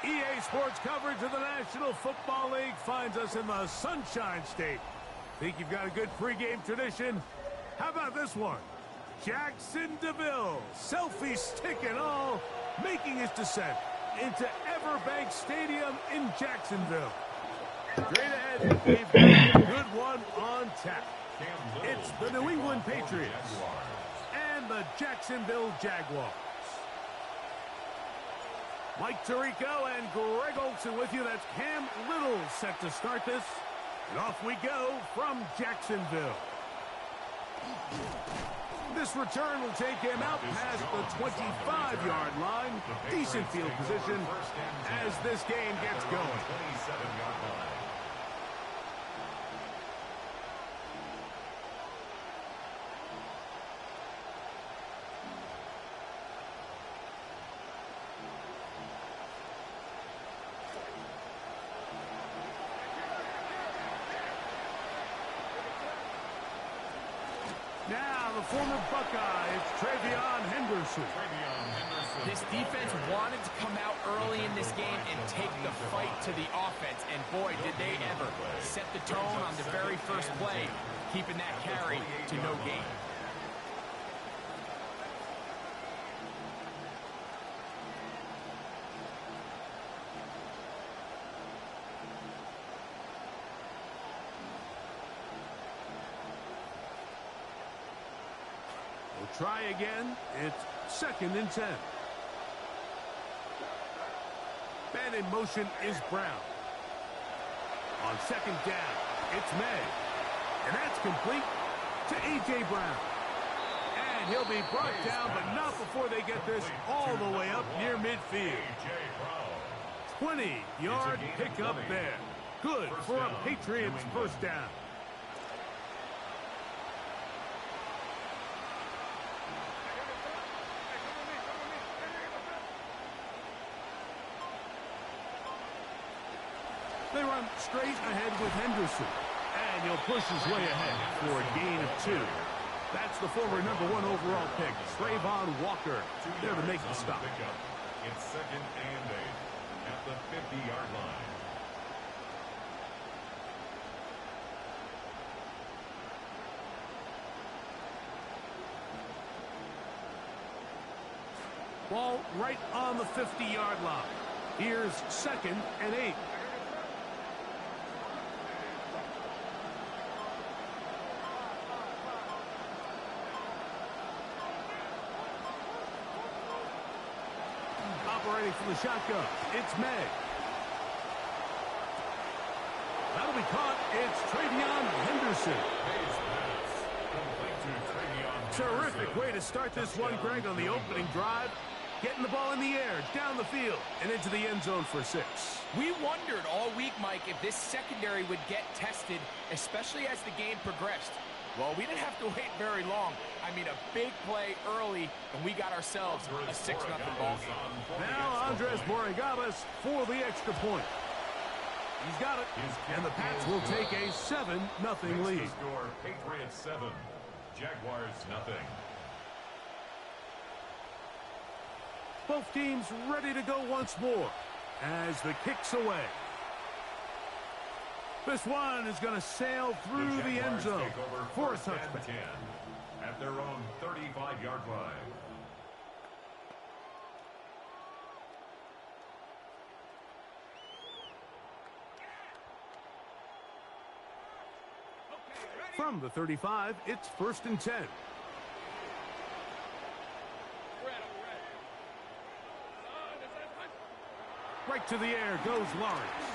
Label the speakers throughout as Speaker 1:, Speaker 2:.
Speaker 1: EA Sports coverage of the National Football League finds us in the Sunshine State. Think you've got a good pregame tradition? How about this one? Jackson DeVille, selfie stick and all, making his descent into Everbank Stadium in Jacksonville. Straight ahead, we've got a good one on tap. It's the New England Patriots and the Jacksonville Jaguars. Mike Tirico and Greg Olsen with you. That's Cam Little set to start this. And off we go from Jacksonville. This return will take him out past the 25-yard line. Decent field position as this game gets going. Now, the former Buckeye, it's Travion Henderson.
Speaker 2: This defense wanted to come out early in this game and take the fight to the offense. And boy, did they ever set the tone on the very first play, keeping that carry to no gain.
Speaker 1: Try again. It's 2nd and 10. Man in motion is Brown. On 2nd down, it's May. And that's complete to A.J. Brown. And he'll be brought down, but not before they get this all the way up near midfield. 20-yard pickup there. Good for a Patriots first down. They run straight ahead with Henderson. And he'll push his way ahead for a gain of 2. That's the former #1 overall pick, Trayvon Walker, there to make the stop.
Speaker 3: It's 2nd and 8 at the 50-yard line.
Speaker 1: Ball right on the 50-yard line. Here's 2nd and 8. Operating from the shotgun, it's May. That'll be caught. It's Travion Henderson. Terrific way to start this one, Greg, on the opening drive. Getting the ball in the air, down the field, and into the end zone for 6.
Speaker 2: We wondered all week, Mike, if this secondary would get tested, especially as the game progressed. Well, we didn't have to wait very long. I mean, a big play early, and we got ourselves a 6-0 ball game.
Speaker 1: Now Andres Borregales for the extra point. He's got it, and the Pats will take a 7-0 lead.
Speaker 3: Score, Patriots 7, Jaguars 0.
Speaker 1: Both teams ready to go once more as the kick's away. This one is going to sail through the end zone for a touchback.
Speaker 3: At their own 35-yard line.
Speaker 1: From the 35, it's 1st and 10. Right to the air goes Lawrence.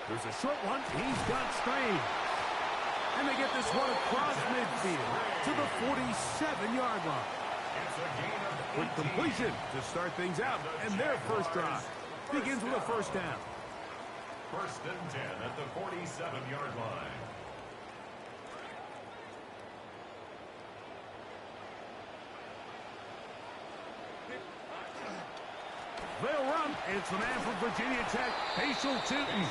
Speaker 1: There's a short one. He's got Strange. And they get this one across midfield to the 47-yard line.
Speaker 3: It's a gain of
Speaker 1: Quick
Speaker 3: 18.
Speaker 1: completion to start things out. And their first drive begins with a first down.
Speaker 3: 1st and 10 at the 47-yard line.
Speaker 1: They'll run. It's the man from Virginia Tech, Facial Tootin.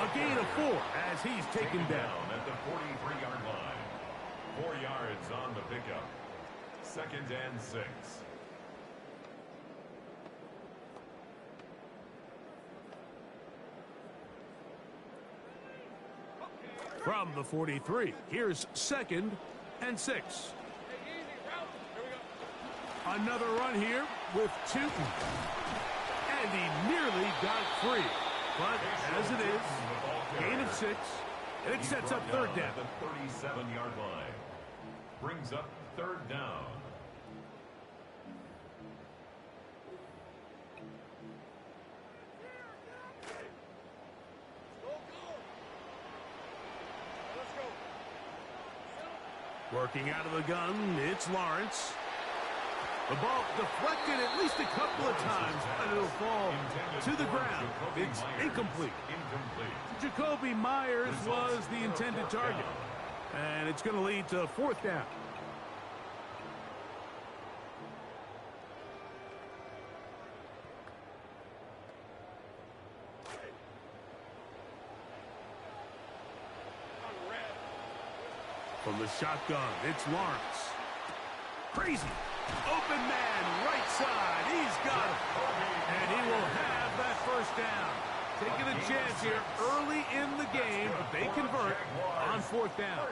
Speaker 1: A gain of 4 as he's taken down.
Speaker 3: At the 43-yard line. 4 yards on the pickup. 2nd and 6.
Speaker 1: From the 43, here's 2nd and 6. Another run here with Tootin. And he nearly got free. But as it is, gain of 6. And it sets up 3rd down.
Speaker 3: At the 37-yard line. Brings up 3rd down.
Speaker 1: Working out of the gun, it's Lawrence. The ball deflected at least a couple of times, and it'll fall to the ground. It's incomplete. Jacoby Myers was the intended target. And it's going to lead to 4th down. From the shotgun, it's Lawrence. Crazy. Open man, right side. He's got it. And he will have that first down. Taking a chance here early in the game, but they convert on 4th down.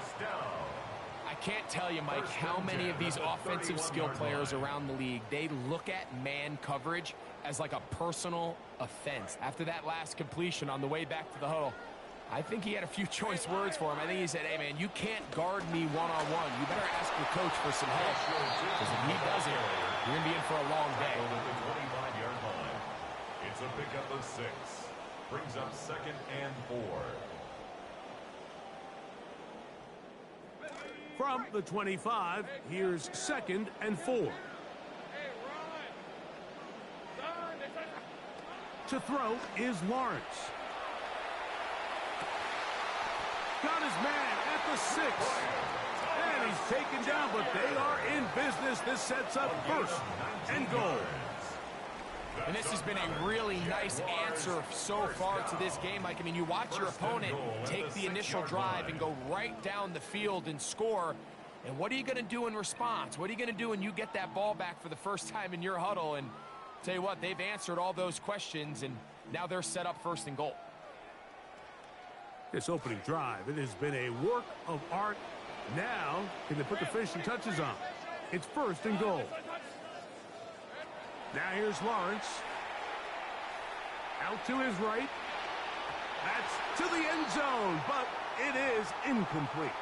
Speaker 2: I can't tell you, Mike, how many of these offensive skill players around the league, they look at man coverage as like a personal offense. After that last completion on the way back to the huddle, I think he had a few choice words for him. I think he said, hey, man, you can't guard me one-on-one. You better ask your coach for some help. Because if he doesn't, you're going to be in for a long day.
Speaker 3: At the 25-yard line. It's a pickup of 6. Brings up 2nd and 4.
Speaker 1: From the 25, here's 2nd and 4. To throw is Lawrence. Got his man at the 6. And he's taken down, but they are in business. This sets up 1st and goal.
Speaker 2: And this has been a really nice answer so far to this game, Mike. I mean, you watch your opponent take the initial drive and go right down the field and score. And what are you going to do in response? What are you going to do when you get that ball back for the first time in your huddle? And tell you what, they've answered all those questions, and now they're set up 1st and goal.
Speaker 1: This opening drive, it has been a work of art. Now, can they put the finishing touches on? It's 1st and goal. Now here's Lawrence. Out to his right. That's to the end zone, but it is incomplete.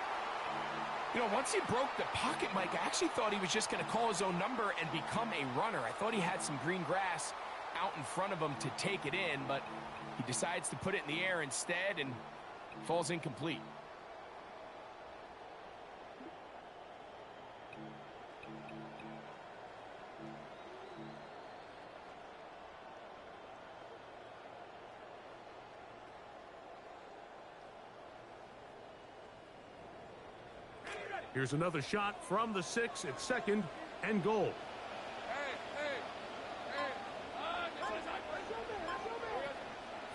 Speaker 2: You know, once he broke the pocket, Mike, I actually thought he was just going to call his own number and become a runner. I thought he had some green grass out in front of him to take it in, but he decides to put it in the air instead and falls incomplete.
Speaker 1: Here's another shot from the 6 at 2nd and goal.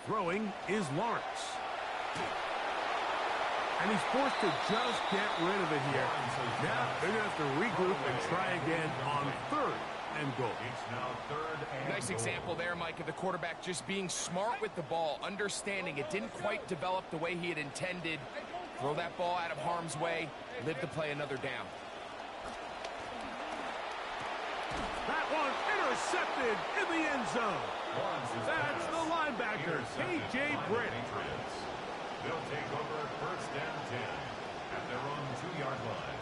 Speaker 1: Throwing is Lawrence. And he's forced to just get rid of it here. Now they're going to have to regroup and try again on 3rd and goal.
Speaker 3: It's now 3rd and
Speaker 2: Nice
Speaker 3: goal.
Speaker 2: example there, Mike, of the quarterback just being smart with the ball, understanding it didn't quite develop the way he had intended. Throw that ball out of harm's way, live to play another down.
Speaker 1: That one intercepted in the end zone. That's the linebacker, K.J. Britt.
Speaker 3: They'll take over 1st and 10 at their own 2-yard line.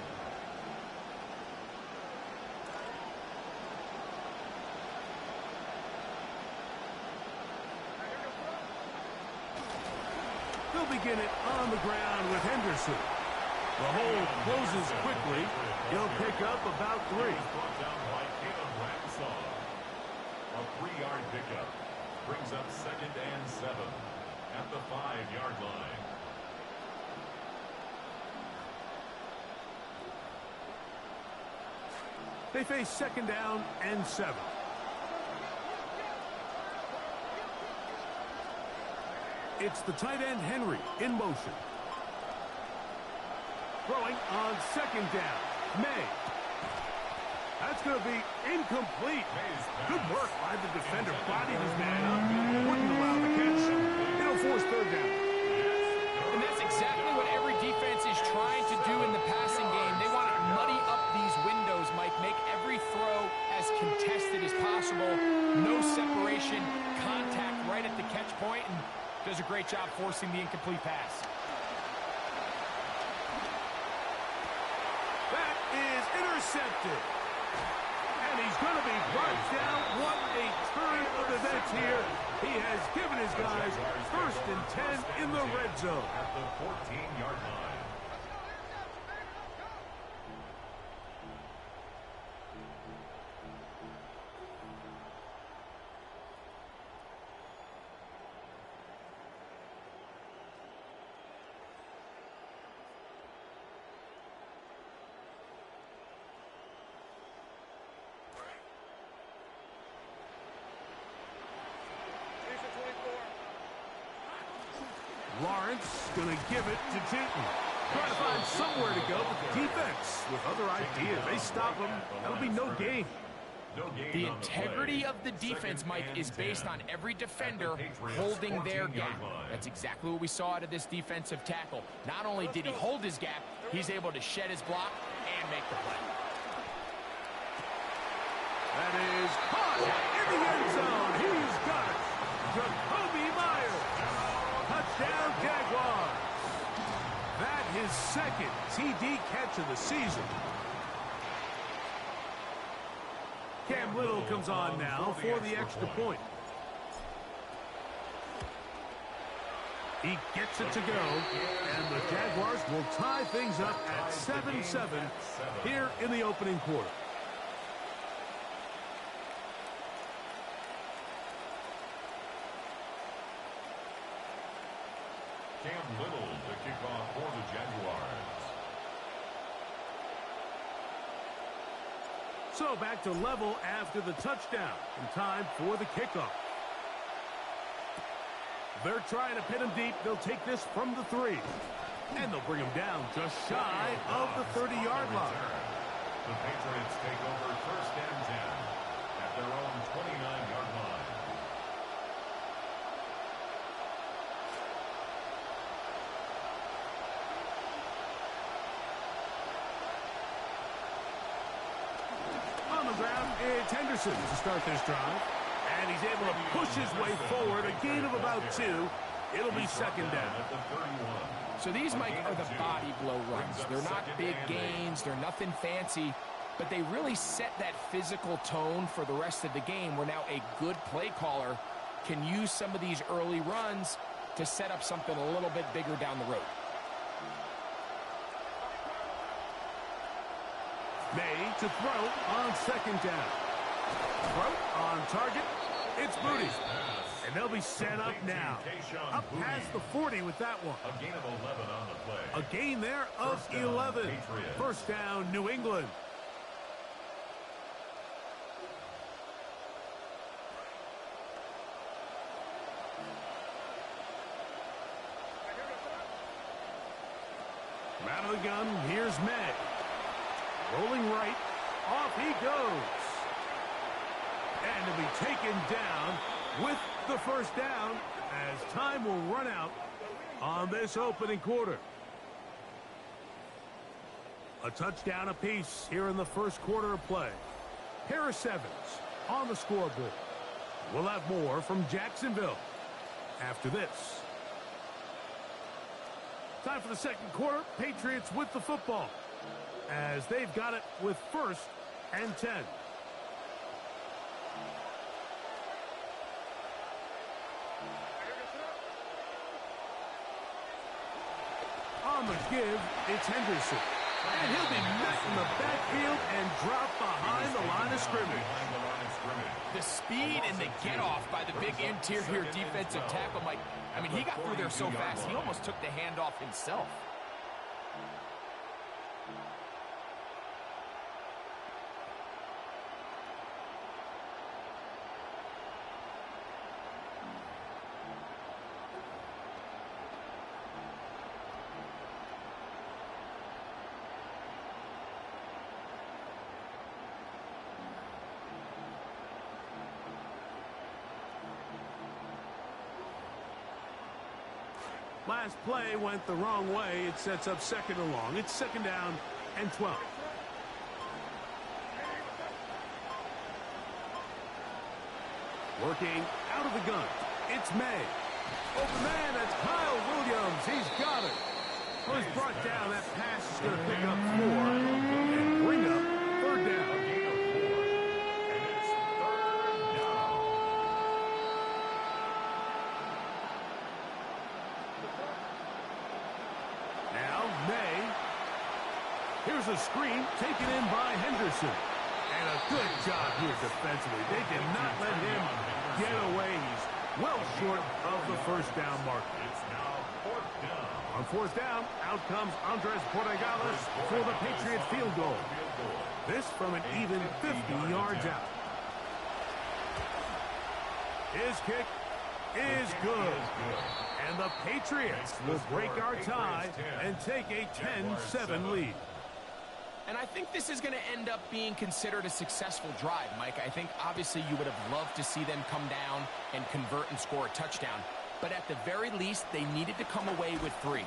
Speaker 1: They'll begin it on the ground with Henderson. The hole closes quickly. He'll pick up about 3.
Speaker 3: Brought down by Caleb Ransaw. A 3-yard pickup brings up 2nd and 7 at the 5-yard line.
Speaker 1: They face 2nd down and 7. It's the tight end Henry in motion. Throwing on 2nd down. May. That's going to be incomplete. Good work by the defender. Bodied his man up. Wouldn't allow the catch. It'll force 3rd down.
Speaker 2: And that's exactly what every defense is trying to do in the passing game. They want to muddy up these windows, Mike. Make every throw as contested as possible. No separation. Contact right at the catch point, and does a great job forcing the incomplete pass.
Speaker 1: That is intercepted. And he's going to be brought down. What a turn of events here. He has given his guys 1st and 10 in the red zone.
Speaker 3: At the 14-yard line.
Speaker 1: Lawrence going to give it to Tinton. Trying to find somewhere to go, but the defense with other ideas. They stop him. That'll be no gain.
Speaker 2: The integrity of the defense, Mike, is based on every defender holding their gap. That's exactly what we saw out of this defensive tackle. Not only did he hold his gap, he's able to shed his block and make the play.
Speaker 1: That is caught in the end zone. He's got it. Jacoby Myers. Touchdown, Jaguars. That his 2nd TD catch of the season. Cam Little comes on now for the extra point. He gets it to go, and the Jaguars will tie things up at 7-7 here in the opening quarter.
Speaker 3: Cam Little to kick off for the Jaguars.
Speaker 1: So back to level after the touchdown, and time for the kickoff. They're trying to pin him deep. They'll take this from the 3. And they'll bring him down just shy of the 30-yard line.
Speaker 3: The Patriots take over 1st and 10 at their own 29-yard line.
Speaker 1: On the ground, it's Henderson to start this drive. And he's able to push his way forward, a gain of about 2. It'll be 2nd down.
Speaker 3: At the 31.
Speaker 2: So these, Mike, are the body blow runs. They're not big gains. They're nothing fancy. But they really set that physical tone for the rest of the game, where now a good play caller can use some of these early runs to set up something a little bit bigger down the road.
Speaker 1: May to throw on 2nd down. Throw on target. It's Booty. And they'll be set up now. Up past the 40 with that one.
Speaker 3: A gain of 11 on the play.
Speaker 1: A gain there of 11. First down, New England. From out of the gun, here's May. Rolling right. Off he goes. And to be taken down with the first down as time will run out on this opening quarter. A touchdown apiece here in the first quarter of play. Harris Evans on the scoreboard. We'll have more from Jacksonville after this. Time for the second quarter. Patriots with the football as they've got it with 1st and 10. On the give, it's Henderson. And he'll be met in the backfield and dropped behind the line of scrimmage.
Speaker 2: The speed and the get-off by the big interior defensive tackle, Mike. I mean, he got through there so fast, he almost took the handoff himself.
Speaker 1: Last play went the wrong way. It sets up second and long. It's second down and 12. Working out of the gun. It's May. Open man, that's Kyle Williams. He's got it. Well, he's brought down. That pass is going to pick up 4 and bring up third down. Here's a screen taken in by Henderson. And a good job here defensively. They did not let him get away. He's well short of the first down marker.
Speaker 3: It's now fourth down.
Speaker 1: On fourth down, out comes Andres Portegales for the Patriot field goal. This from an even 50 yards out. His kick is good. And the Patriots will break our tie and take a 10-7 lead.
Speaker 2: And I think this is going to end up being considered a successful drive, Mike. I think obviously you would have loved to see them come down and convert and score a touchdown. But at the very least, they needed to come away with 3.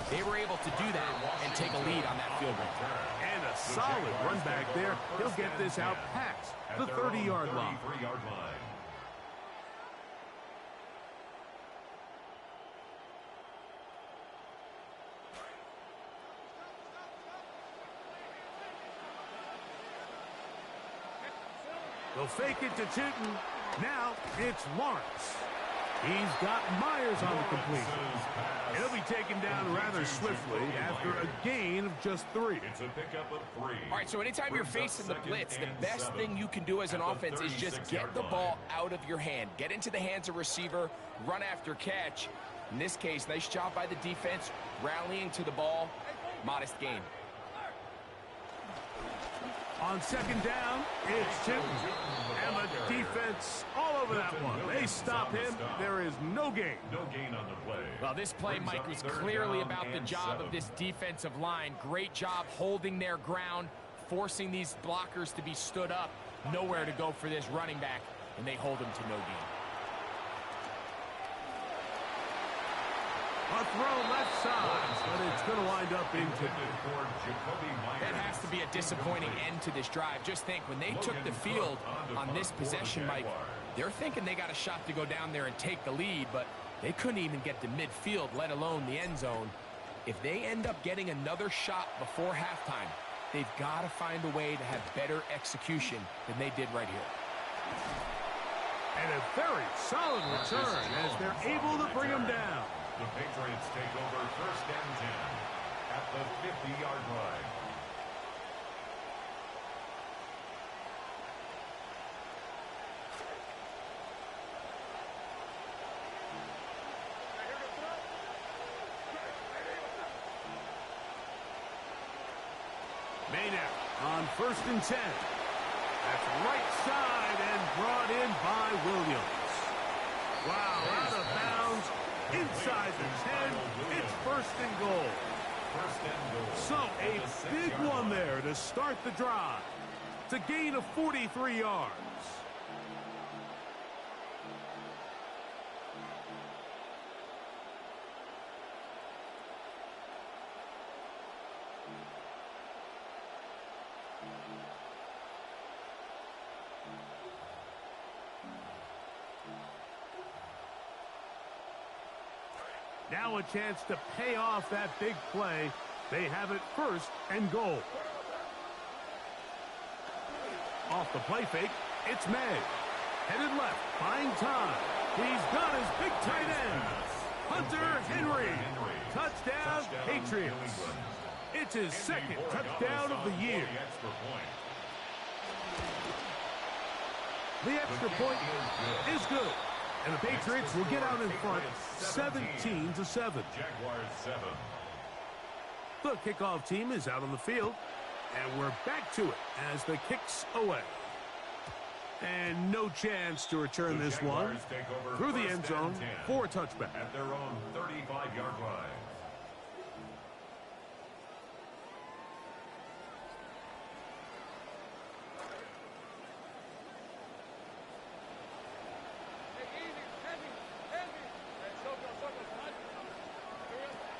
Speaker 2: They were able to do that and take a lead on that field goal.
Speaker 1: And a solid run back there. He'll get this out past the 30-yard line. They'll fake it to Tootin. Now it's Lawrence. He's got Myers on the completion. He'll be taken down rather swiftly after a gain of just 3.
Speaker 3: It's a pickup of 3.
Speaker 2: All right, so anytime you're facing the blitz, the best thing you can do as an offense is just get the ball out of your hand. Get into the hands of receiver, run after catch. In this case, nice job by the defense, rallying to the ball. Modest gain.
Speaker 1: On second down, it's Tootin. And the defense all over that one. They stop him. There is no gain.
Speaker 3: No gain on the play.
Speaker 2: Well, this play, Mike, was clearly about the job of this defensive line. Great job holding their ground, forcing these blockers to be stood up. Nowhere to go for this running back, and they hold him to no gain.
Speaker 1: A throw left side, but it's going to wind up incomplete.
Speaker 2: That has to be a disappointing end to this drive. Just think, when they took the field on this possession, Mike, they're thinking they got a shot to go down there and take the lead, but they couldn't even get to midfield, let alone the end zone. If they end up getting another shot before halftime, they've got to find a way to have better execution than they did right here.
Speaker 1: And a very solid return as they're able to bring him down.
Speaker 3: The Patriots take over first and 10 at the 50-yard line.
Speaker 1: Maynard on first and 10. That's right side and brought in by Williams. Wow, out of bounds. Inside the 10, it's first and goal. So a big one there to start the drive. It's a gain of 43 yards. Now a chance to pay off that big play. They have it first and goal. Off the play fake, it's May. Headed left, buying time. He's got his big tight end. Hunter Henry. Touchdown, Patriots. It's his second touchdown of the year. The extra point is good. And the Patriots will get out in front 17-7.
Speaker 3: Jaguars 7.
Speaker 1: The kickoff team is out on the field. And we're back to it as the kick's away. And no chance to return this one through the end zone for a touchback.
Speaker 3: At their own 35-yard line.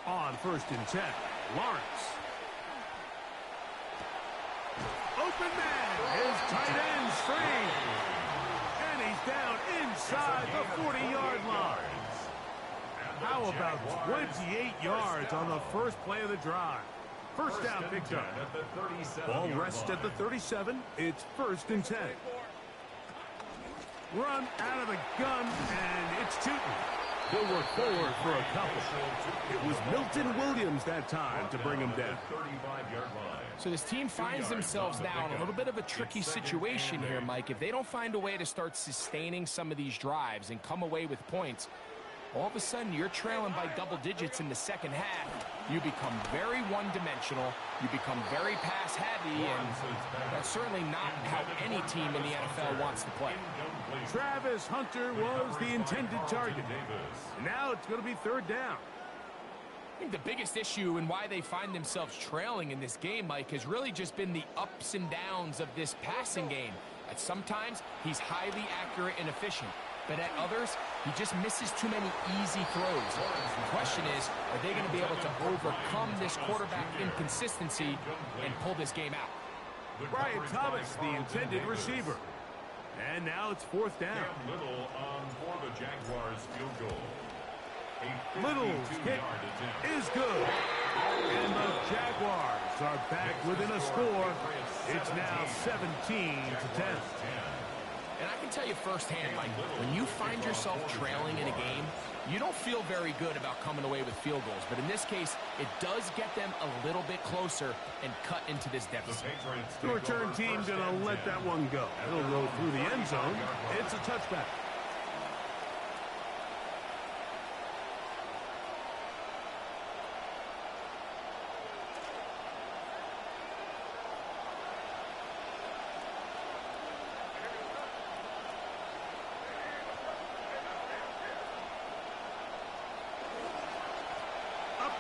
Speaker 1: On 1st and 10, Lawrence. Open man, his tight end free. And he's down inside the 40-yard line. How about 28 yards on the first play of the drive? First down picked up. Ball rests at the 37. It's 1st and 10. Run out of the gun, and it's Tootin. He'll work forward for a couple. It was Milton Williams that time to bring him down.
Speaker 2: So this team finds themselves now in a little bit of a tricky situation here, Mike. If they don't find a way to start sustaining some of these drives and come away with points, all of a sudden you're trailing by double digits in the second half. You become very one-dimensional. You become very pass-heavy, and that's certainly not how any team in the NFL wants to play.
Speaker 1: Travis Hunter was the intended target. Now it's going to be 3rd down.
Speaker 2: I think the biggest issue and why they find themselves trailing in this game, Mike, has really just been the ups and downs of this passing game. At sometimes, he's highly accurate and efficient. But at others, he just misses too many easy throws. The question is, are they going to be able to overcome this quarterback inconsistency and pull this game out?
Speaker 1: Brian Thomas, the intended receiver. And now it's 4th down.
Speaker 3: Little for the Jaguars field goal.
Speaker 1: Little's kick is good. And the Jaguars are back within a score. It's now 17-10.
Speaker 2: And I can tell you firsthand, Mike, when you find yourself trailing in a game, you don't feel very good about coming away with field goals. But in this case, it does get them a little bit closer and cut into this deficit.
Speaker 1: The return team going to let that one go. It'll go through the end zone. It's a touchback.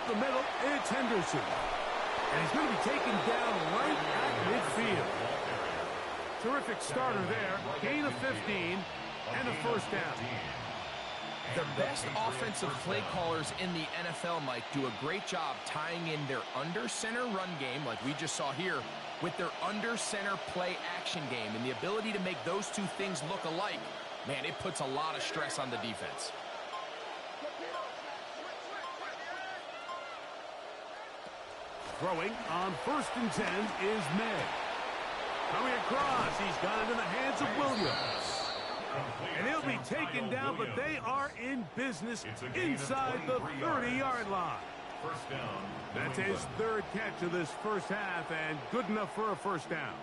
Speaker 1: The middle, it's Henderson. And he's going to be taken down right at midfield. Terrific starter there. Gain of 15 and a 1st down.
Speaker 2: The best offensive play callers in the NFL, Mike, do a great job tying in their under-center run game, like we just saw here, with their under-center play action game. And the ability to make those two things look alike, man, it puts a lot of stress on the defense.
Speaker 1: Throwing on 1st and 10 is May. Coming across, he's got it in the hands of Williams. And he'll be taken down, but they are in business inside the 30-yard line. That's his 3rd catch of this first half, and good enough for a 1st down.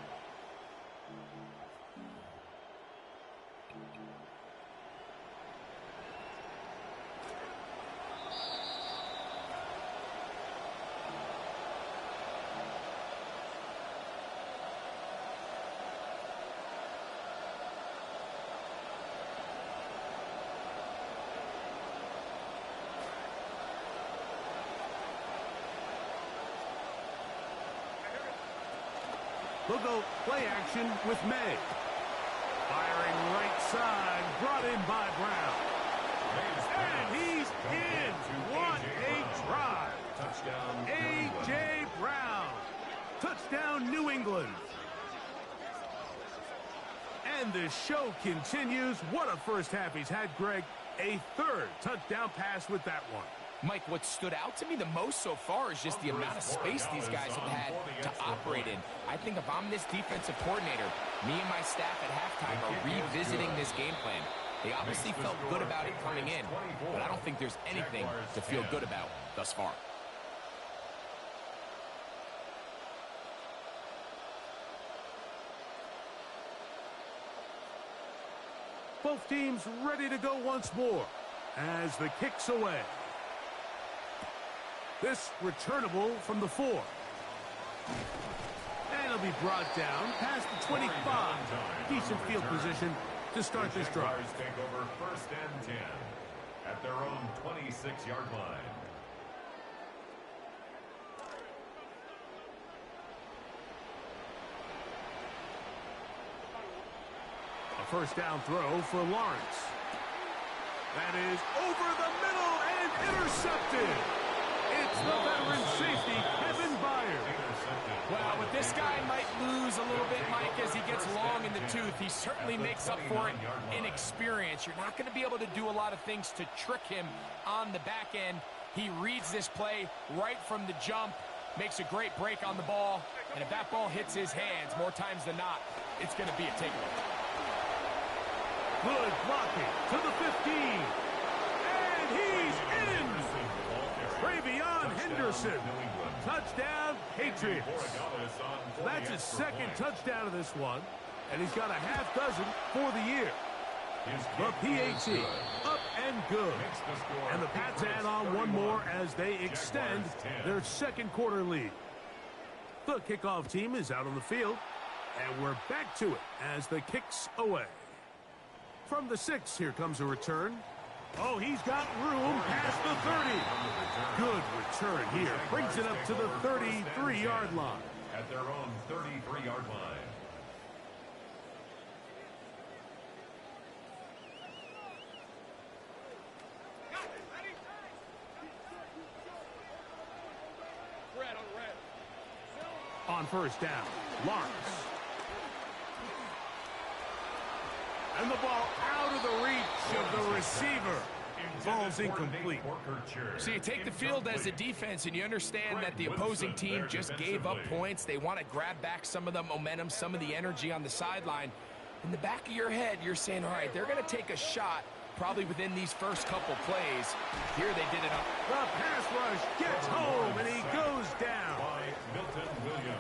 Speaker 1: They'll go play action with May. Firing right side, brought in by Brown. And he's in. What a drive.
Speaker 3: Touchdown.
Speaker 1: A.J. Brown. Touchdown, New England. And the show continues. What a first half he's had, Greg. A 3rd touchdown pass with that one.
Speaker 2: Mike, what stood out to me the most so far is just the amount of space these guys have had to operate in. I think if I'm this defensive coordinator, me and my staff at halftime are revisiting this game plan. They obviously felt good about it coming in, but I don't think there's anything to feel good about thus far.
Speaker 1: Both teams ready to go once more as the kick's away. This returnable from the 4. And it'll be brought down past the 25. Decent field position to start this drive.
Speaker 3: Take over 1st and 10 at their own 26-yard line.
Speaker 1: A first down throw for Lawrence. That is over the middle and intercepted. It's the veteran safety, Kevin Byers.
Speaker 2: Well, but this guy might lose a little bit, Mike, as he gets long in the tooth. He certainly makes up for it in experience. You're not going to be able to do a lot of things to trick him on the back end. He reads this play right from the jump, makes a great break on the ball, and if that ball hits his hands more times than not, it's going to be a takeaway.
Speaker 1: Good blocking to the 15. And he's in. Travion Henderson. Touchdown, Patriots. That's his second touchdown of this one. And he's got a half dozen for the year. The PAT, up and good. And the Pats add on one more as they extend their second quarter lead. The kickoff team is out on the field. And we're back to it as the kick's away. From the 6, here comes a return. Oh, he's got room past the 30. Good return here. Brings it up to the 33-yard line.
Speaker 3: At their own 33-yard line.
Speaker 1: On first down, Lawrence. And the ball out of the reach of the receiver. Ball's incomplete.
Speaker 2: So you take the field as a defense and you understand that the opposing team just gave up points. They want to grab back some of the momentum, some of the energy on the sideline. In the back of your head, you're saying, all right, they're going to take a shot probably within these first couple plays. Here they did it up.
Speaker 1: The pass rush gets home and he goes down.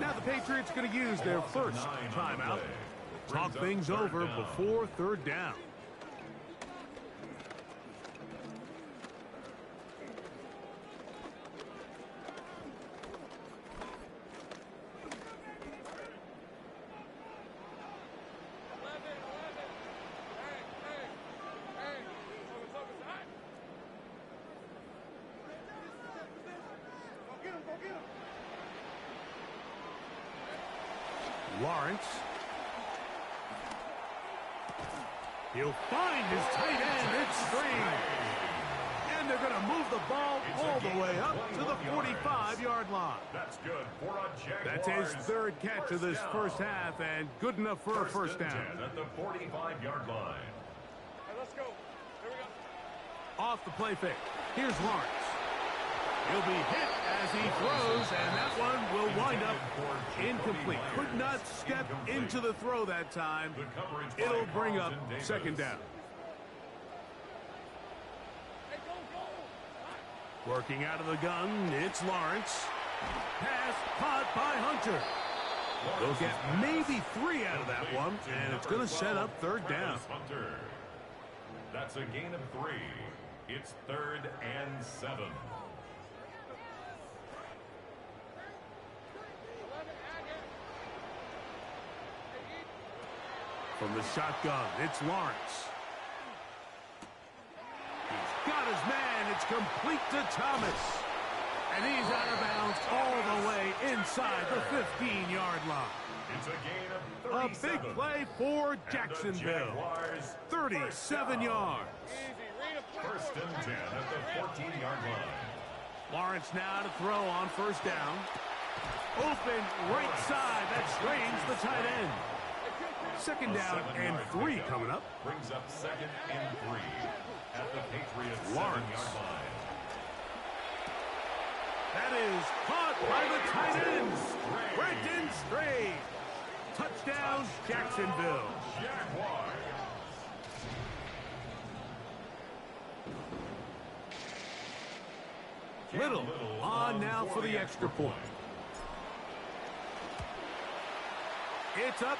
Speaker 1: Now the Patriots going to use their first timeout. Talk things over before third down. Lawrence. He'll find his tight end. It's Strange. And they're going to move the ball all the way up to the 45-yard line.
Speaker 3: That's good for a Jaguars.
Speaker 1: That's his third catch of this first half and good enough for a first down.
Speaker 3: At the 45-yard line.
Speaker 4: Let's go. Here we go.
Speaker 1: Off the play fake. Here's Lawrence. He'll be hit as he throws, and that one will wind up incomplete. Could not step into the throw that time. It'll bring up second down. Working out of the gun, it's Lawrence. Pass caught by Hunter. They'll get maybe 3 out of that one, and it's going to set up third down.
Speaker 3: That's a gain of 3. It's 3rd and 7.
Speaker 1: From the shotgun, it's Lawrence. He's got his man. It's complete to Thomas. And he's out of bounds all the way inside the 15-yard line.
Speaker 3: It's a gain of 37.
Speaker 1: A big play for Jacksonville. 37 yards.
Speaker 3: First and 10 at the 14-yard line.
Speaker 1: Lawrence now to throw on first down. Open right side. That's Strange, the tight end. Second down and 3 coming up.
Speaker 3: Brings up 2nd and 3 at the Patriots'
Speaker 1: Lawrence.
Speaker 3: 7-yard line.
Speaker 1: That is caught by the tight end. Brenton Strange. Touchdown, Jacksonville.
Speaker 3: Jaguars.
Speaker 1: Little on now for the extra point. It's up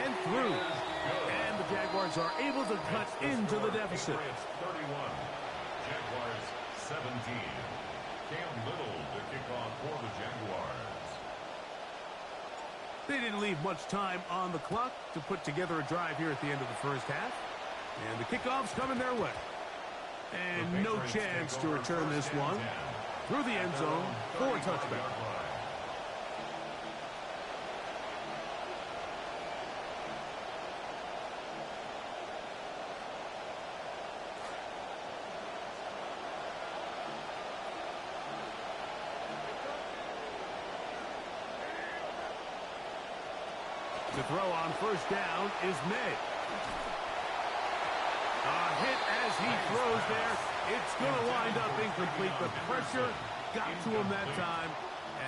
Speaker 1: and through. And the Jaguars are able to cut into the deficit.
Speaker 3: Patriots 31, Jaguars 17. Cam Little to kick off for the Jaguars.
Speaker 1: They didn't leave much time on the clock to put together a drive here at the end of the first half. And the kickoff's coming their way. And no chance to return this one through the end zone for a touchback. To throw on first down is May. A hit as he throws there. It's going to wind up incomplete. The pressure got to him that time,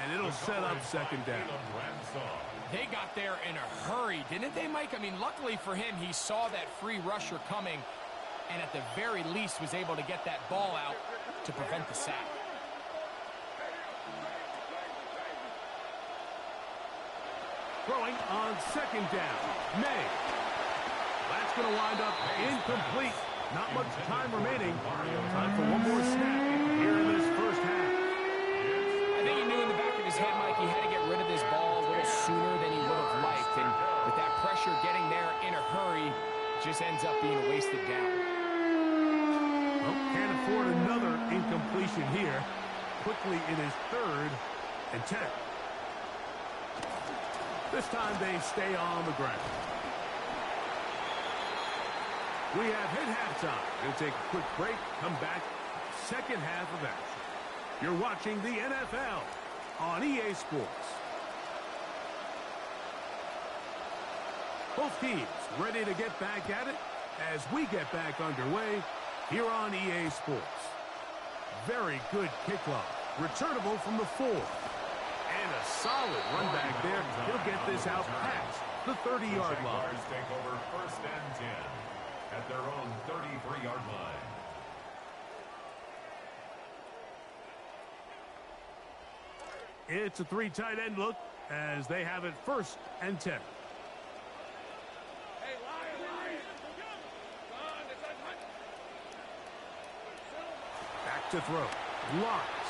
Speaker 1: and it'll set up second down.
Speaker 2: They got there in a hurry, didn't they, Mike? I mean, luckily for him, he saw that free rusher coming, and at the very least was able to get that ball out to prevent the sack.
Speaker 1: Throwing on second down, May. That's going to wind up incomplete. Not much time remaining. Time for one more snap here in this first half.
Speaker 2: I think he knew in the back of his head, Mike, he had to get rid of this ball a little sooner than he would have liked. And with that pressure getting there in a hurry, it just ends up being a wasted down.
Speaker 1: Well, can't afford another incompletion here. Quickly in his 3rd and 10. This time they stay on the ground. We have hit halftime. We'll take a quick break, come back, second half of action. You're watching the NFL on EA Sports. Both teams ready to get back at it as we get back underway here on EA Sports. Very good kickoff. Returnable from the 4. And a solid run back there. He'll get this out past the 30-yard line.
Speaker 3: Jaguars take over first and 10 at their own 33-yard line.
Speaker 1: It's a 3 tight end look as they have it first and 10.
Speaker 4: Hey, Lion.
Speaker 1: Back to throw. Lawrence.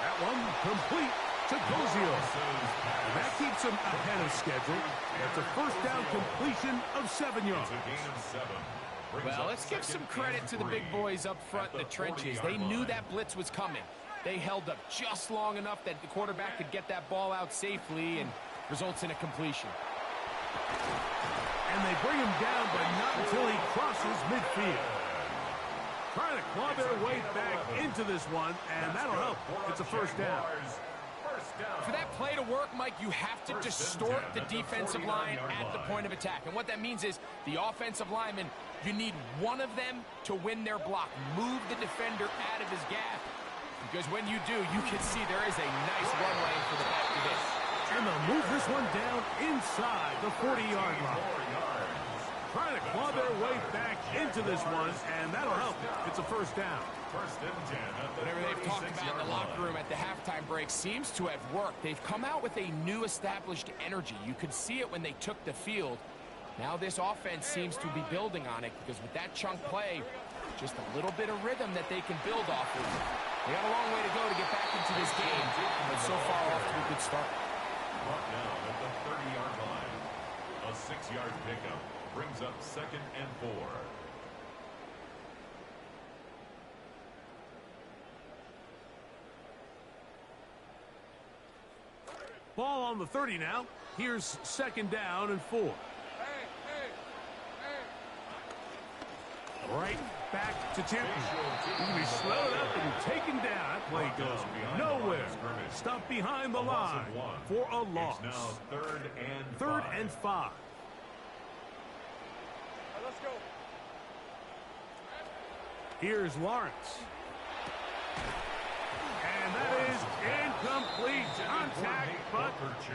Speaker 1: That one complete to Cozio. That keeps him ahead of schedule. That's a first down completion of 7 yards.
Speaker 3: It's a gain of 7.
Speaker 2: Well, let's give some credit to the big boys up front in the trenches. They knew that blitz was coming. They held up just long enough that the quarterback could get that ball out safely and results in a completion.
Speaker 1: And they bring him down, but not until he crosses midfield. Trying to claw their way back into this one, and that'll help. It's a first down.
Speaker 2: For that play to work, Mike, you have to distort the defensive line at the point of attack. And what that means is the offensive lineman, you need one of them to win their block. Move the defender out of his gap. Because when you do, you can see there is a nice run lane for the back to this.
Speaker 1: And they'll move this one down inside the 40-yard line. Trying to claw their way back into this one, and that'll help. It's a first down.
Speaker 3: First and 10 at the
Speaker 2: Whatever they've talked about in the locker room at the halftime break seems to have worked. They've come out with a new established energy. You could see it when they took the field. Now this offense seems to be building on it because with that chunk play, just a little bit of rhythm that they can build off of. They got a long way to go to get back into this game, but so far off to a good start.
Speaker 3: Brought down at the 30-yard line. A 6-yard pickup brings up second and 4.
Speaker 1: Ball on the 30 now. Here's second down and 4. Right back to Tipton. He can be slowed up and taken down. That play goes nowhere. Stuck behind the line for a loss.
Speaker 3: It's now
Speaker 1: Third and 5.
Speaker 4: Let's go.
Speaker 1: Here's Lawrence. And that is incomplete. Contact, but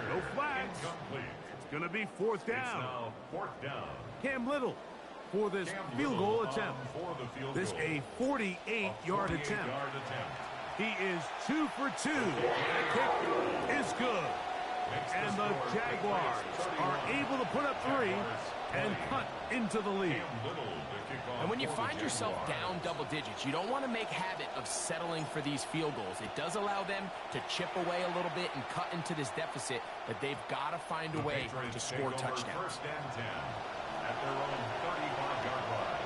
Speaker 1: no flags. It's going to be fourth down.
Speaker 3: Now fourth down.
Speaker 1: Cam Little for this field goal attempt. This a 48-yard attempt. He is 2 for 2. The kick is good. And the Jaguars are able to put up 3 and cut into the lead.
Speaker 2: And when you find yourself down double digits, you don't want to make habit of settling for these field goals. It does allow them to chip away a little bit and cut into this deficit, but they've got to find a way to score touchdowns.
Speaker 3: First and 10 at their own 35-yard line.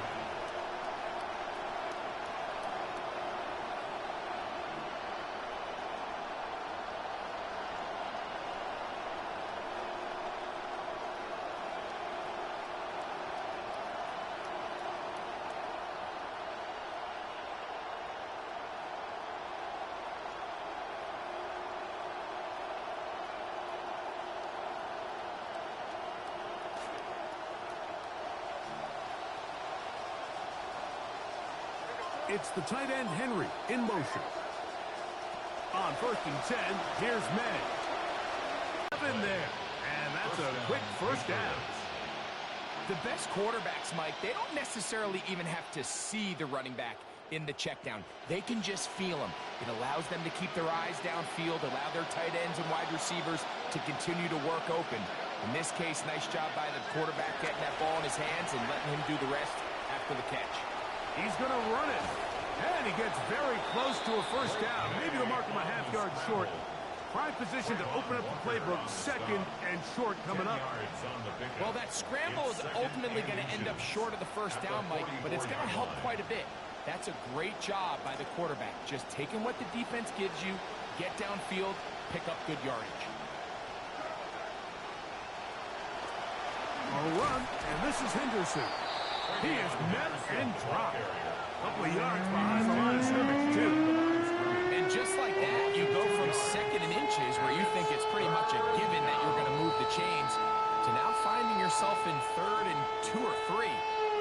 Speaker 1: It's the tight end, Henry, in motion. On 1st and 10, here's May. Up in there, and that's a quick first down.
Speaker 2: The best quarterbacks, Mike, they don't necessarily even have to see the running back in the check down. They can just feel him. It allows them to keep their eyes downfield, allow their tight ends and wide receivers to continue to work open. In this case, nice job by the quarterback getting that ball in his hands and letting him do the rest after the catch.
Speaker 1: He's going to run it. And he gets very close to a first down. Maybe to mark him a half-yard short. Prime position to open up the playbook. 2nd and short coming up.
Speaker 2: Well, that scramble is ultimately going to end up short of the first down, Mike, but it's going to help quite a bit. That's a great job by the quarterback. Just taking what the defense gives you, get downfield, pick up good yardage.
Speaker 1: A run, and this is Henderson. He is met and dropped. A couple of yards behind the line of scrimmage, too.
Speaker 2: And just like that, you go from 2nd and inches, where you think it's pretty much a given that you're going to move the chains, to now finding yourself in 3rd and 2 or 3.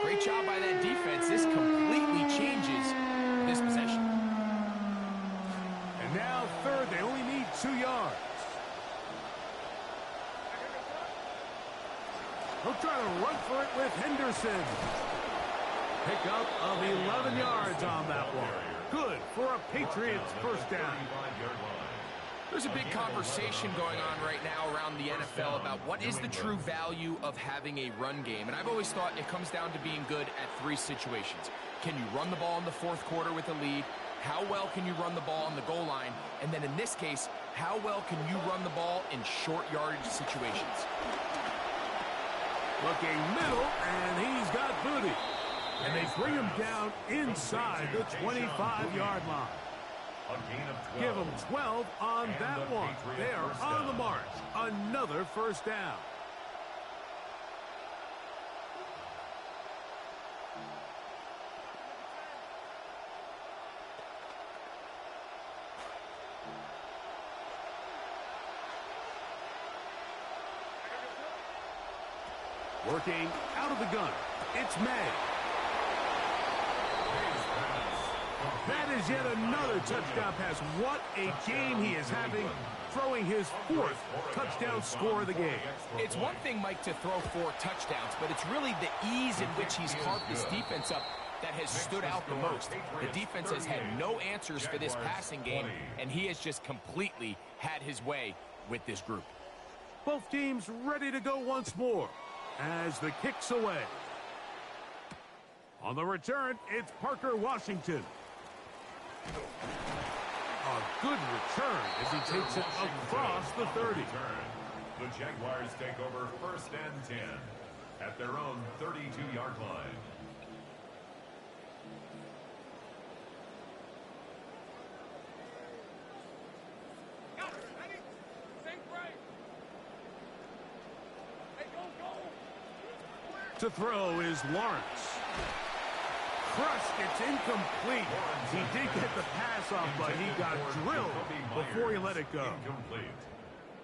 Speaker 2: Great job by that defense. This completely changes this possession.
Speaker 1: And now 3rd, they only need 2 yards. He'll try to run for it with Henderson. Pickup of 11 yards on that one. Good for a Patriots first down.
Speaker 2: There's a big conversation going on right now around the NFL about what is the true value of having a run game. And I've always thought it comes down to being good at 3 situations. Can you run the ball in the 4th quarter with a lead? How well can you run the ball on the goal line? And then in this case, how well can you run the ball in short yardage situations?
Speaker 1: Looking middle, and he's got booty. And they bring him down inside the 25-yard line. Give him 12 on that one. They are on the march. Another first down. Working out of the gun. It's May. That is yet another touchdown pass. What a game he is having, throwing his 4th touchdown score of the game.
Speaker 2: It's one thing, Mike, to throw 4 touchdowns, but it's really the ease in which he's carved this defense up that has stood out the most. The defense has had no answers for this passing game, and he has just completely had his way with this group.
Speaker 1: Both teams ready to go once more as the kick's away. On the return, it's Parker Washington. A good return as he takes it across the 30.
Speaker 3: The Jaguars take over 1st and 10 at their own 32-yard line.
Speaker 1: To throw is Lawrence. Crushed, it's incomplete. He did get the pass off, but he got drilled before he let it go.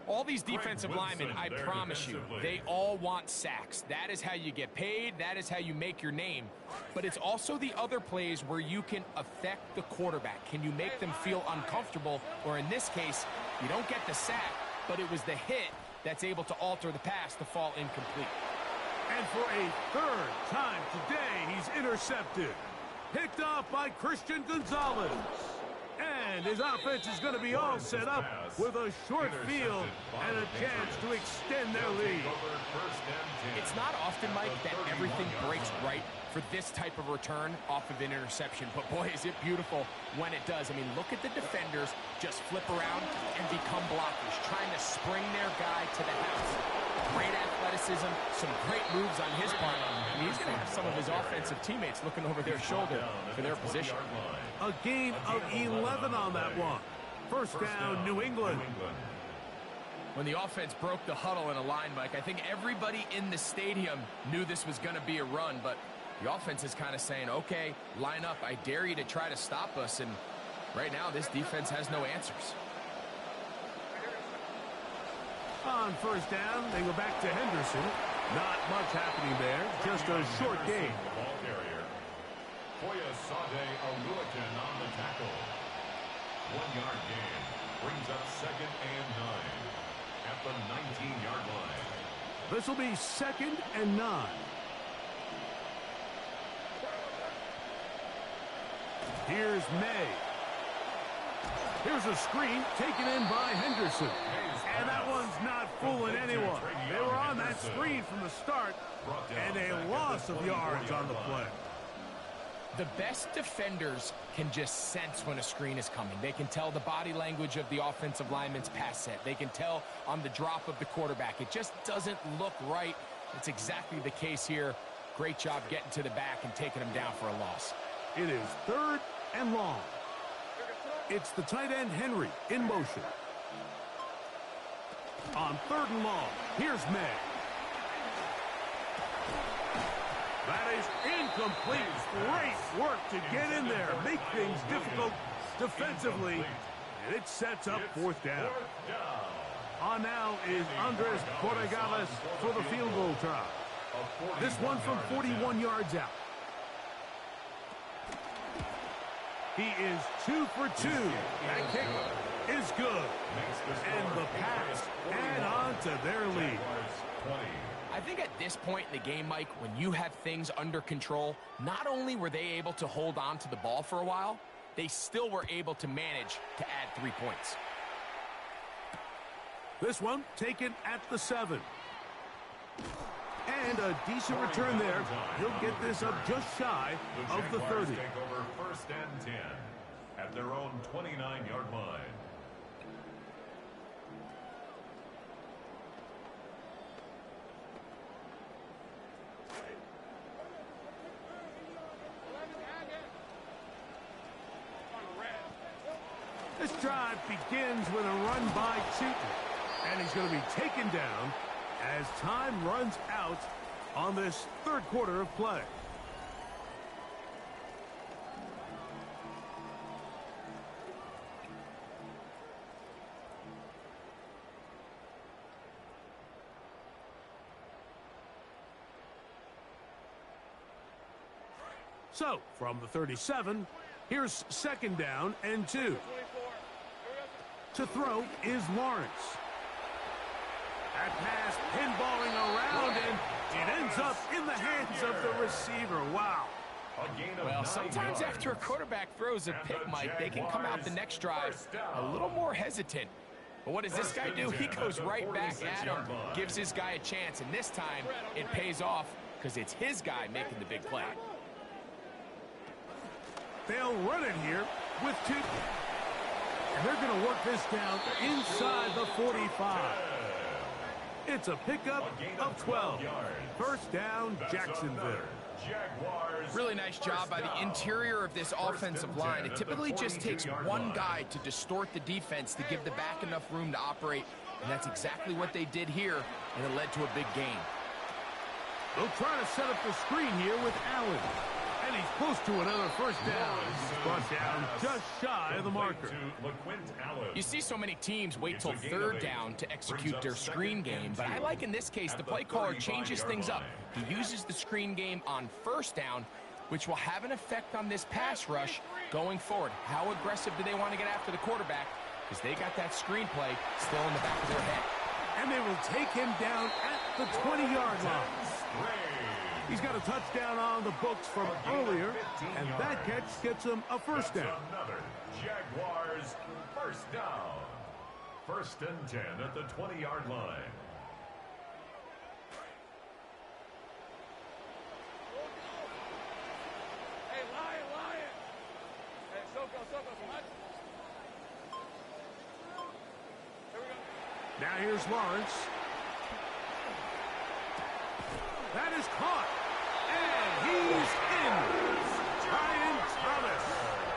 Speaker 2: All these defensive linemen, I promise you, they all want sacks. That is how you get paid. That is how you make your name. But it's also the other plays where you can affect the quarterback. Can you make them feel uncomfortable? Or in this case, you don't get the sack, but it was the hit that's able to alter the pass to fall incomplete.
Speaker 1: And for a 3rd time today, he's intercepted. Picked off by Christian Gonzalez. And his offense is going to be all set up with a short field and a chance to extend their lead.
Speaker 2: It's not often, Mike, that everything breaks right for this type of return off of an interception. But boy, is it beautiful when it does. I mean, look at the defenders just flip around and become blockers, trying to spring their guy to the house. Great athleticism, some great moves on his part. I mean, he's going to have some of his offensive teammates looking over their shoulder for their position.
Speaker 1: A gain of 11 on that one. First down, New England.
Speaker 2: When the offense broke the huddle in a line, Mike, I think everybody in the stadium knew this was going to be a run, but the offense is kind of saying, okay, line up. I dare you to try to stop us, and right now this defense has no answers.
Speaker 1: On first down, they go back to Henderson. Not much happening there, just a short gain.
Speaker 3: On the tackle. 1-yard gain brings up 2nd and 9 at the 19-yard line.
Speaker 1: This will be 2nd and 9. Here's May. Here's a screen taken in by Henderson. And that one's not fooling anyone. They were on that screen from the start, and a loss of yards on the play.
Speaker 2: The best defenders can just sense when a screen is coming. They can tell the body language of the offensive lineman's pass set. They can tell on the drop of the quarterback. It just doesn't look right. It's exactly the case here. Great job getting to the back and taking him down for a loss.
Speaker 1: It is 3rd and long. It's the tight end Henry in motion. On 3rd and long, here's May. That is incomplete. Great work to get in there, make things difficult defensively, and it sets up 4th down. On now is Andres Corregales for the field goal try. This one from 41 yards out. He is 2 for 2. That kick is good. And the Pats add on to their lead.
Speaker 2: I think at this point in the game, Mike, when you have things under control, not only were they able to hold on to the ball for a while, they still were able to manage to add 3 points.
Speaker 1: This one taken at the 7. And a decent return there. He'll get this up just shy of the 30.
Speaker 3: Take over 1st and 10 at their own 29-yard line.
Speaker 1: This drive begins with a run by Cheaton, and he's going to be taken down as time runs out on this 3rd quarter of play. So, from the 37, here's 2nd down and 2. To throw is Lawrence. That pass pinballing around, and it ends up in the hands of the receiver. Wow.
Speaker 2: Well, sometimes after a quarterback throws a pick, Mike, they can come out the next drive a little more hesitant. But what does this guy do? He goes right back at him, gives his guy a chance, and this time it pays off because it's his guy making the big play.
Speaker 1: They'll run it here with 2. And they're going to work this down inside the 45. It's a pickup of 12. First down, Jacksonville.
Speaker 2: Really nice job by the interior of this offensive line. It typically just takes one guy to distort the defense to give the back enough room to operate, and that's exactly what they did here, and it led to a big gain.
Speaker 1: They'll try to set up the screen here with Allen. And he's close to another first down. He's brought down just shy of the marker.
Speaker 2: You see so many teams wait till 3rd down to execute their screen game, but I like in this case the play caller changes things up. He uses the screen game on 1st down, which will have an effect on this pass rush going forward. How aggressive do they want to get after the quarterback? Because they got that screen play still in the back of their head.
Speaker 1: And they will take him down at the 20-yard line. He's got a touchdown on the books from earlier, and that catch gets him a first down.
Speaker 3: Another Jaguars first down. 1st and 10 at the 20-yard line.
Speaker 4: Hey, Lion. Hey, Soko, what? Here we go.
Speaker 1: Now here's Lawrence. That is caught. And he's in. Ryan Thomas.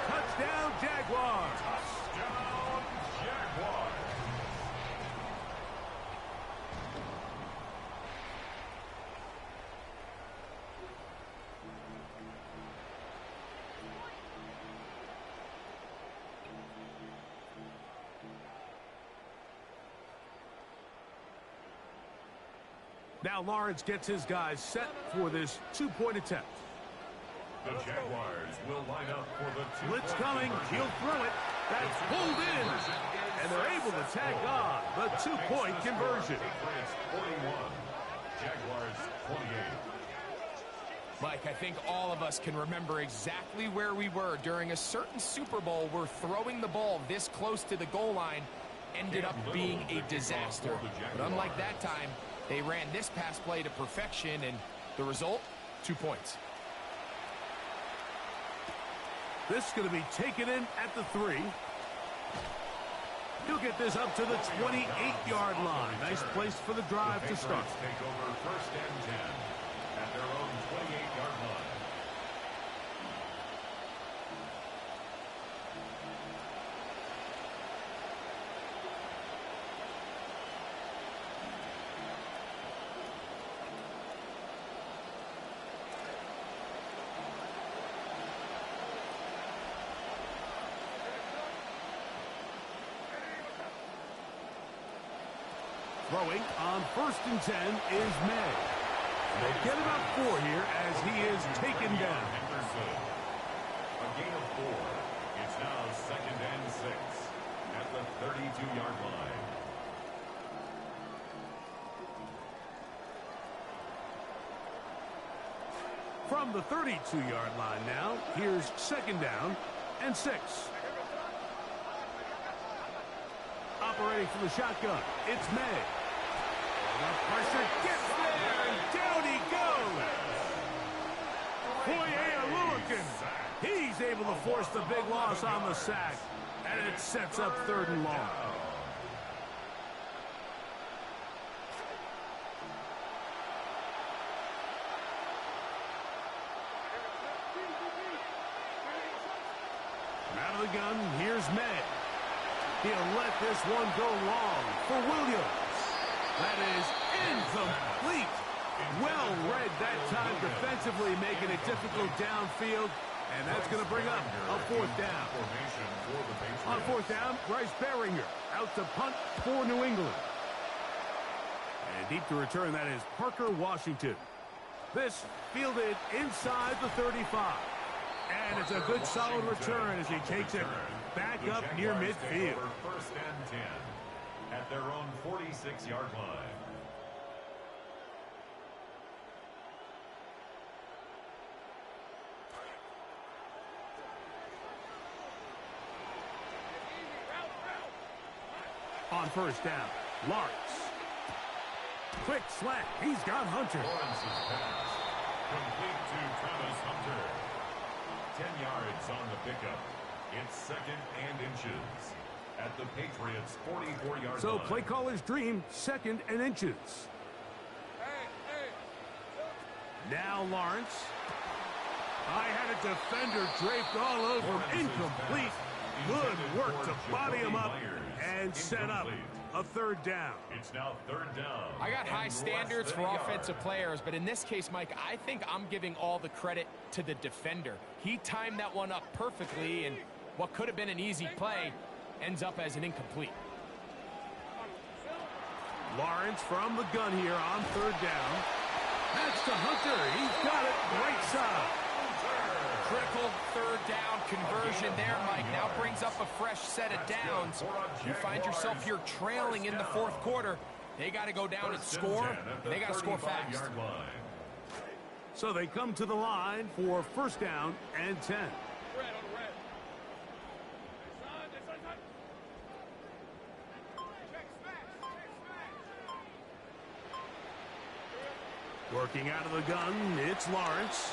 Speaker 1: Touchdown, Jaguars.
Speaker 3: Touchdown, Jaguars.
Speaker 1: Now Lawrence gets his guys set for this two-point attempt.
Speaker 3: The Jaguars will line up for the
Speaker 1: Blitz coming. He'll throw it. That's pulled in. And they're able to tag on the two-point conversion.
Speaker 3: Patriots 41. Jaguars 28.
Speaker 2: Mike, I think all of us can remember exactly where we were during a certain Super Bowl where throwing the ball this close to the goal line ended up being a disaster. But unlike that time, they ran this pass play to perfection, and the result, 2 points.
Speaker 1: This is going to be taken in at the 3. He'll get this up to the 28-yard line. Nice place for the drive to start.
Speaker 3: Take over 1st and 10 at their own 28-yard line.
Speaker 1: Throwing on 1st and 10 is May. They get about 4 here as he is taken down.
Speaker 3: A gain of 4. It's now 2nd and 6 at the 32-yard line.
Speaker 1: From the 32-yard line now, here's 2nd down and 6. Operating from the shotgun, it's May. The pressure gets there, and down he goes. Foye Lilligan. He's able to force the big loss on the sack, and it sets up 3rd and long. Out of the gun, here's May. He'll let this one go long for Williams. That is incomplete. Well read that time defensively, making it difficult downfield. And that's going to bring up a 4th down. On 4th down, Bryce Beringer out to punt for New England. And deep to return, that is Parker Washington. This fielded inside the 35. And it's a good solid return as he takes it back up near midfield.
Speaker 3: 1st and 10 at their own 46-yard line.
Speaker 1: On 1st down, Lawrence. Quick slant. He's got Hunter.
Speaker 3: Lawrence's pass complete to Travis Hunter. 10 yards on the pickup. It's 2nd and inches at the Patriots' 44-yard line.
Speaker 1: So play caller's dream, 2nd and inches. Now Lawrence. I had a defender draped all over him. Incomplete. Good work to body him up and set up a 3rd down.
Speaker 3: It's now 3rd down.
Speaker 2: I got high standards for offensive players, but in this case, Mike, I think I'm giving all the credit to the defender. He timed that one up perfectly, and what could have been an easy play ends up as an incomplete.
Speaker 1: Lawrence from the gun here on 3rd down. That's to Hunter. He's got it right side.
Speaker 2: Critical 3rd down conversion there, Mike. Now brings up a fresh set of downs. You find yourself here trailing in the 4th quarter. They got to go down and score, and they got to score fast.
Speaker 1: So they come to the line for first down and 10.
Speaker 4: Red on the red. Hey, son. Check smash.
Speaker 1: Working out of the gun, it's Lawrence.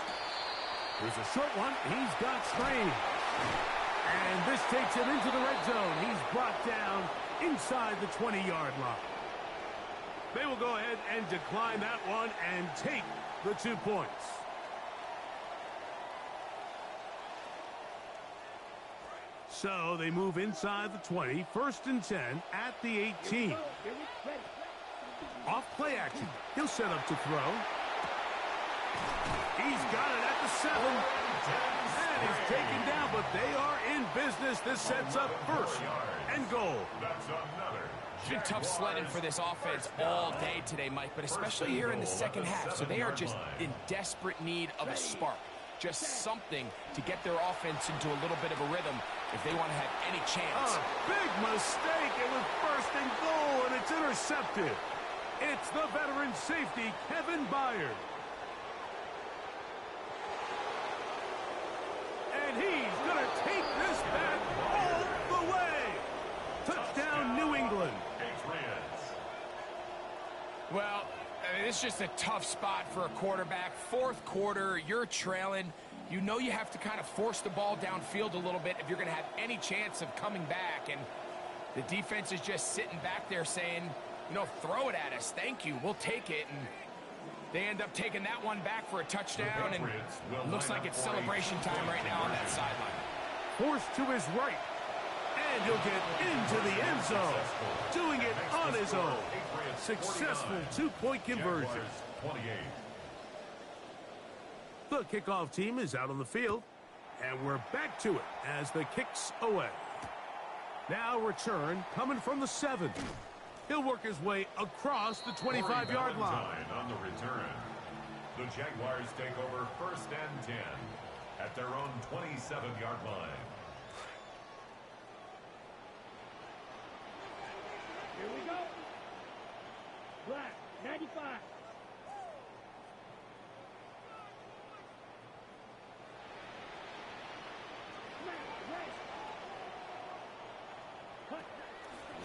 Speaker 1: Here's a short one. He's got Strange. And this takes him into the red zone. He's brought down inside the 20-yard line. They will go ahead and decline that one and take the 2 points. So they move inside the 20, first and 10 at the 18. Off play action. He'll set up to throw. He's got it at the 7. And he's taken down, but they are in business. This sets up first and goal.
Speaker 3: That's another.
Speaker 2: It's been tough sledding for this offense all day today, Mike, but especially here in the second half. So they are just in desperate need of a spark. Just something to get their offense into a little bit of a rhythm if they want to have any chance.
Speaker 1: A big mistake. It was first and goal, and it's intercepted. It's the veteran safety, Kevin Byard. And he's going to take this back all the way. Touchdown, New England.
Speaker 2: Well, I mean, it's just a tough spot for a quarterback. Fourth quarter, you're trailing. You know you have to kind of force the ball downfield a little bit if you're going to have any chance of coming back. And the defense is just sitting back there saying, you know, throw it at us. Thank you. We'll take it. And they end up taking that one back for a touchdown. And it looks like it's celebration time right now on that sideline.
Speaker 1: Forced to his right. And he'll get into the end zone. Doing it on his own. Successful 2-point conversion. The kickoff team is out on the field. And we're back to it as the kick's away. Now return coming from the 7. He'll work his way across the 25-yard line.
Speaker 3: On the return, the Jaguars take over first and 10 at their own 27-yard line.
Speaker 5: Here we go. Black, 95.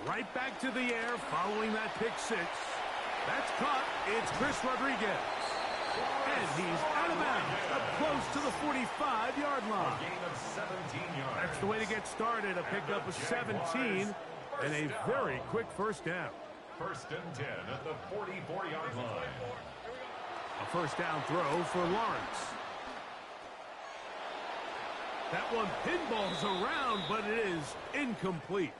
Speaker 1: Right back to the air following that pick 6. That's caught. It's Chris Rodriguez. And he's out of bounds up close to the 45-yard line.
Speaker 3: A gain of 17 yards.
Speaker 1: That's the way to get started. A pickup of 17 and a very quick first down.
Speaker 3: First and 10 at the 44-yard line.
Speaker 1: A first down throw for Lawrence. That one pinballs around, but it is incomplete.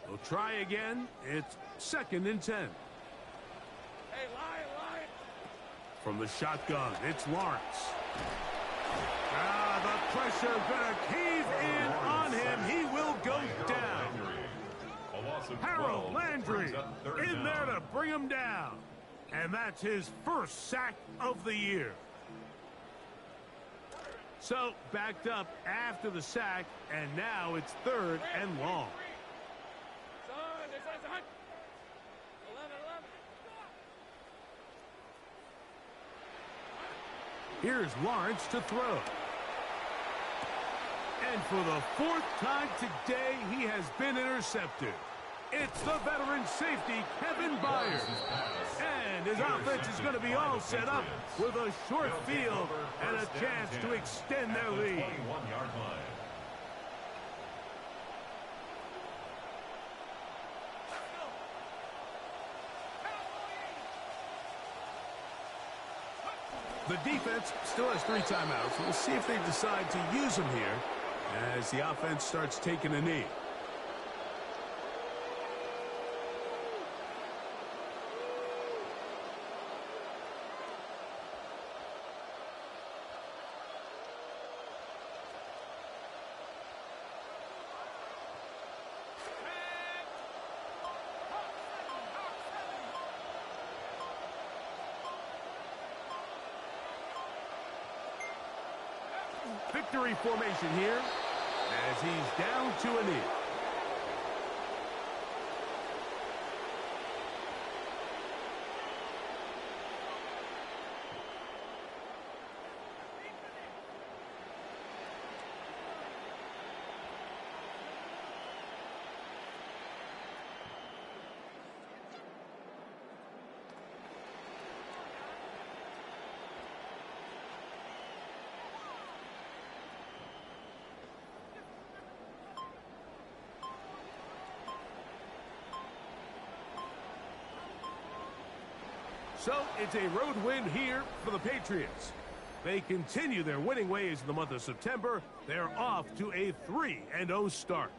Speaker 1: We'll try again. It's second and 10.
Speaker 4: Hey, Lion.
Speaker 1: From the shotgun, it's Lawrence. The pressure gonna cave in on him. He will go down. Harold Landry in there to bring him down. And that's his first sack of the year. So backed up after the sack, and now it's third and long.
Speaker 4: Son, this is 11.
Speaker 1: Here's Lawrence to throw. And for the 4th time today, he has been intercepted. It's the veteran safety, Kevin Byard. And his offense is going to be all set up with a short field and a chance to extend their lead.
Speaker 3: 21-yard line.
Speaker 1: The defense still has 3 timeouts. We'll see if they decide to use them here as the offense starts taking a knee. Victory formation here as he's down to a knee. So it's a road win here for the Patriots. They continue their winning ways in the month of September. They're off to a 3-0 start.